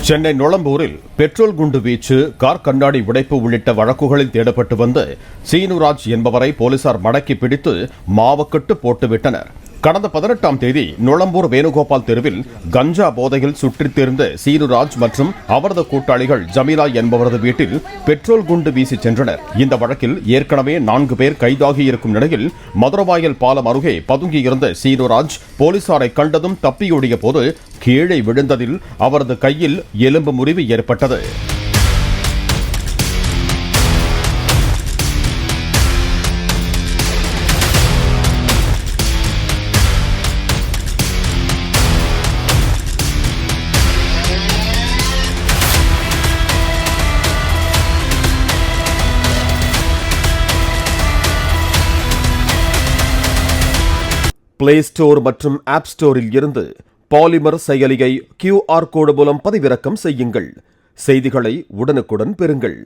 Chennai நுளம்பூரில் petrol குண்டு வீச்சு, car கண்ணாடி உடைப்பு உள்ளிட்ட வழக்குகளில் தேடப்பட்டு வந்த சீனுராஜ் என்பவரை போலீசார் மடக்கி பிடித்து மாவக்கட்டு போட்டுவிட்டனர். கடந்த 18ஆம் தேதி நுளம்பூர் வேணுகோபால் தெருவில் கஞ்சா போதையில் சுற்றித் திரிந்த சீனுராஜ் மற்றும் அவரது கூட்டாளிகள் ஜமீலா என்பவரது வீட்டில் பெட்ரோல் குண்டு வீசி சென்றனர். இந்த வழக்கில் ஏற்கனவே 4 பேர் கைதாகியிருக்கும் நிலையில் மதுரவாயல் பாலம் அருகே பதுங்கியிருந்த சீனுராஜ் போலீசாரை கண்டதும் தப்பியோடிய போது கீழே விழுந்ததில் அவரது கையில் எலும்பு முறிவு ஏற்பட்டது. பிளே ஸ்டோர் மற்றும் ஆப் ஸ்டோரில் இருந்து பாலிமர் செயலியை QR கோடு மூலம் பதிவிறக்கம் செய்யுங்கள். செய்திகளை உடனுக்குடன் பெறுங்கள்.